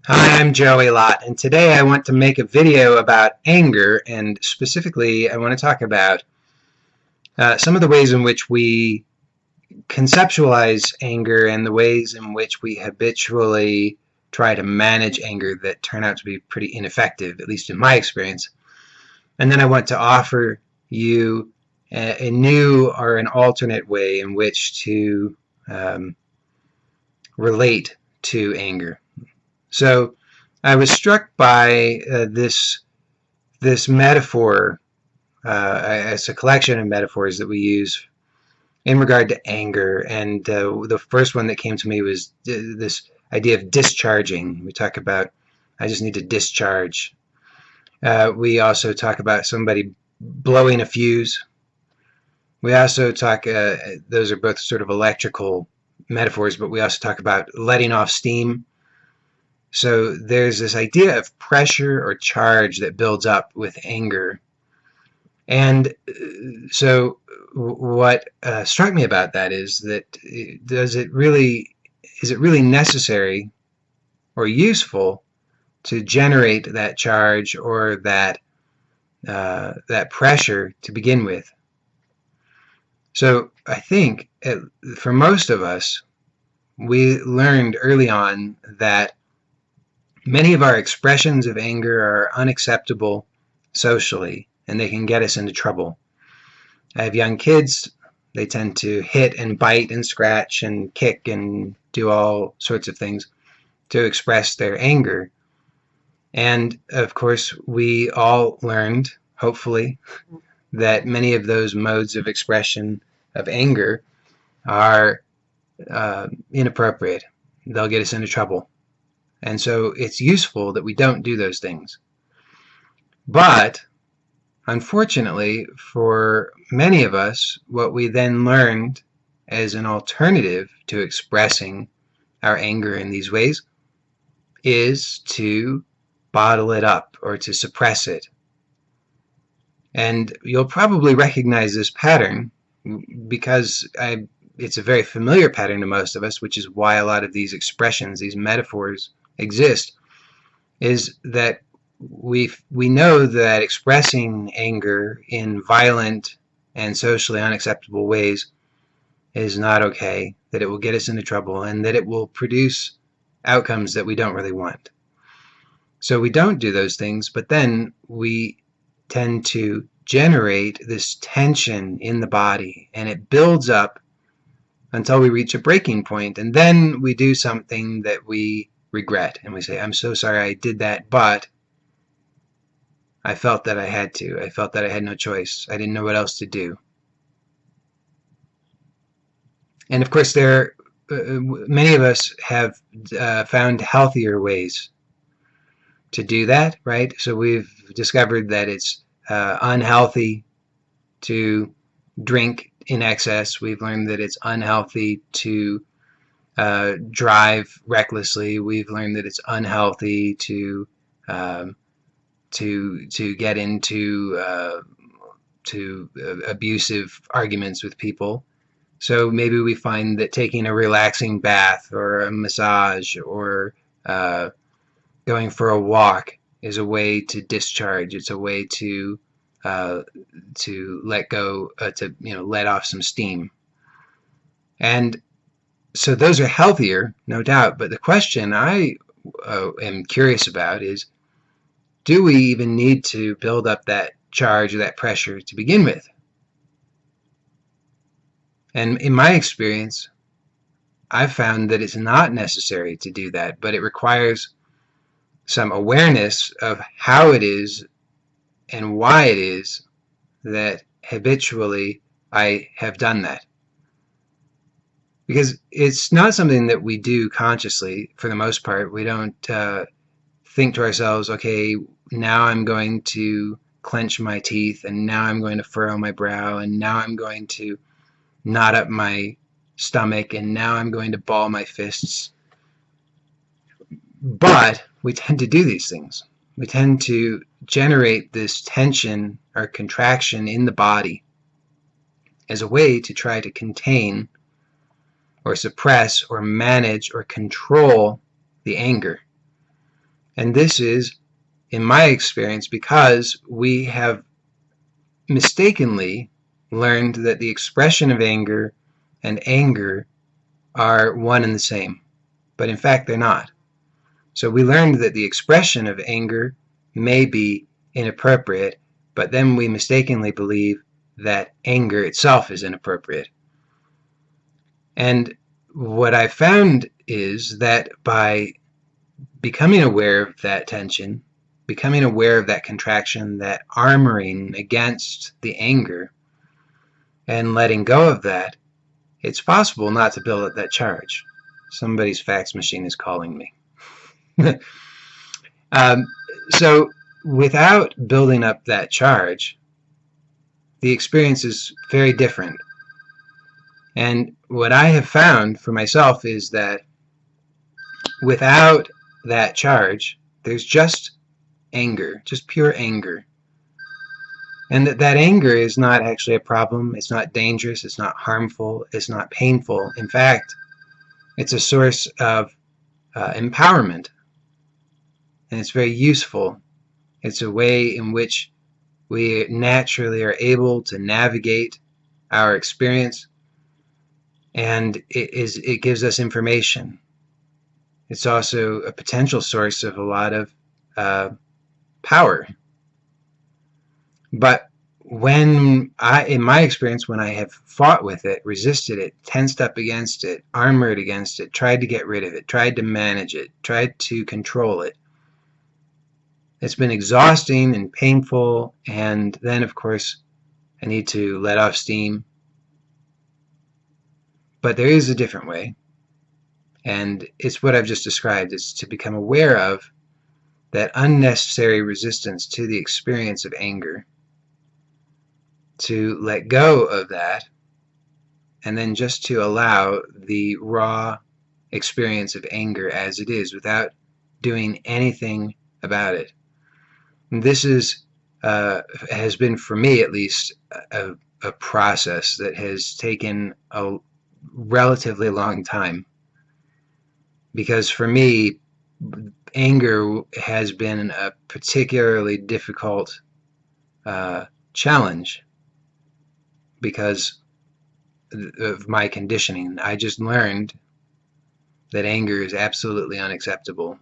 Hi, I'm Joey Lott, and today I want to make a video about anger, and specifically I want to talk about some of the ways in which we conceptualize anger and the ways in which we habitually try to manage anger that turn out to be pretty ineffective, at least in my experience. And then I want to offer you a new or an alternate way in which to um, relate to anger. So I was struck by this metaphor. It's a collection of metaphors that we use in regard to anger, and the first one that came to me was this idea of discharging. We talk about I just need to discharge. We also talk about somebody blowing a fuse. We also talk. Those are both sort of electrical metaphors, but we also talk about letting off steam. So there's this idea of pressure or charge that builds up with anger. And so what struck me about that is that is it really necessary or useful to generate that charge or that pressure to begin with? So I think for most of us, we learned early on that many of our expressions of anger are unacceptable socially, and they can get us into trouble. I have young kids. They tend to hit and bite and scratch and kick and do all sorts of things to express their anger. And of course, we all learned, hopefully, that many of those modes of expression of anger are inappropriate. They'll get us into trouble. And so it's useful that we don't do those things. But unfortunately, for many of us, what we then learned as an alternative to expressing our anger in these ways is to bottle it up or to suppress it. And you'll probably recognize this pattern because it's a very familiar pattern to most of us, which is why a lot of these expressions, these metaphors exist, is that we know that expressing anger in violent and socially unacceptable ways is not okay, that it will get us into trouble, and that it will produce outcomes that we don't really want. So we don't do those things, but then we tend to generate this tension in the body, and it builds up until we reach a breaking point, and then we do something that we regret, and we say, I'm so sorry I did that, but I felt that I had to. I felt that I had no choice. I didn't know what else to do. And of course, many of us have found healthier ways to do that, right? So we've discovered that it's unhealthy to drink in excess. We've learned that it's unhealthy to drive recklessly. We've learned that it's unhealthy to get into abusive arguments with people. So maybe we find that taking a relaxing bath or a massage or going for a walk is a way to discharge. It's a way to let go, to let off some steam. And so those are healthier, no doubt. But the question I am curious about is, do we even need to build up that charge or that pressure to begin with? And in my experience, I've found that it's not necessary to do that, but it requires some awareness of how it is and why it is that habitually I have done that. Because it's not something that we do consciously for the most part. We don't think to ourselves, okay, now I'm going to clench my teeth, and now I'm going to furrow my brow, and now I'm going to knot up my stomach, and now I'm going to ball my fists. But we tend to do these things. We tend to generate this tension or contraction in the body as a way to try to contain or suppress or manage or control the anger. And this is, in my experience, because we have mistakenly learned that the expression of anger and anger are one and the same. But in fact, they're not. So we learned that the expression of anger may be inappropriate, but then we mistakenly believe that anger itself is inappropriate. And what I found is that by becoming aware of that tension, becoming aware of that contraction, that armoring against the anger, and letting go of that, it's possible not to build up that charge. Somebody's fax machine is calling me. So without building up that charge, the experience is very different. And what I have found for myself is that without that charge, there's just anger, just pure anger. And that anger is not actually a problem. It's not dangerous. It's not harmful. It's not painful. In fact, it's a source of empowerment. And it's very useful. It's a way in which we naturally are able to navigate our experience, and it gives us information. It's also a potential source of a lot of power. But in my experience, when I have fought with it, resisted it, tensed up against it, armored against it, tried to get rid of it, tried to manage it, tried to control it, it's been exhausting and painful, and then, of course, I need to let off steam. But there is a different way, and it's what I've just described. It's to become aware of that unnecessary resistance to the experience of anger, to let go of that, and then just to allow the raw experience of anger as it is without doing anything about it. And this has been, for me at least, a process that has taken a relatively long time, because for me, anger has been a particularly difficult challenge because of my conditioning. I just learned that anger is absolutely unacceptable.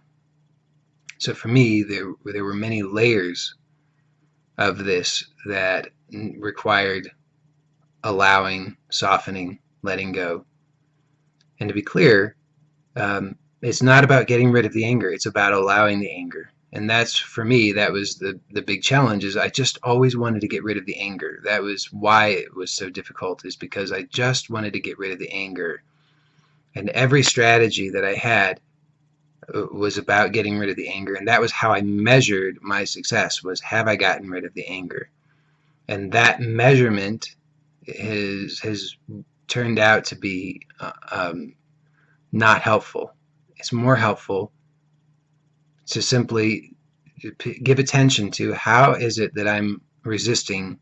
So for me, there were many layers of this that required allowing, softening, letting go. And to be clear, it's not about getting rid of the anger. It's about allowing the anger. And that's, for me, that was the big challenge, is I just always wanted to get rid of the anger. That was why it was so difficult, is because I just wanted to get rid of the anger. And every strategy that I had was about getting rid of the anger, and that was how I measured my success, was have I gotten rid of the anger? And that measurement has turned out to be not helpful. It's more helpful to simply give attention to how is it that I'm resisting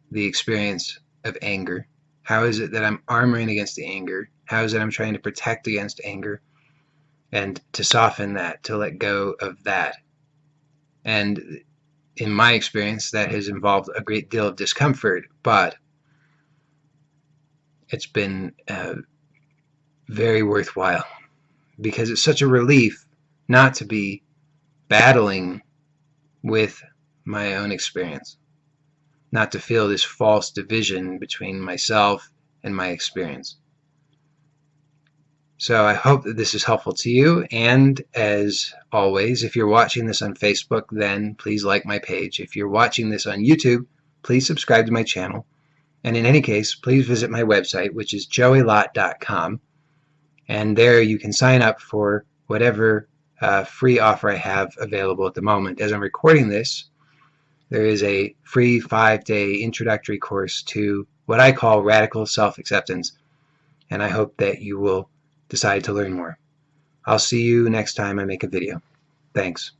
the experience of anger? How is it that I'm armoring against the anger? How is it I'm trying to protect against anger? And to soften that, to let go of that. And in my experience, that has involved a great deal of discomfort, but it's been very worthwhile, because it's such a relief not to be battling with my own experience, not to feel this false division between myself and my experience. So I hope that this is helpful to you, and as always, if you're watching this on Facebook, then please like my page. If you're watching this on YouTube, please subscribe to my channel. And in any case, please visit my website, which is joeylott.com, and there you can sign up for whatever free offer I have available at the moment. As I'm recording this, there is a free 5-day introductory course to what I call radical self-acceptance, and I hope that you will decide to learn more. I'll see you next time I make a video. Thanks.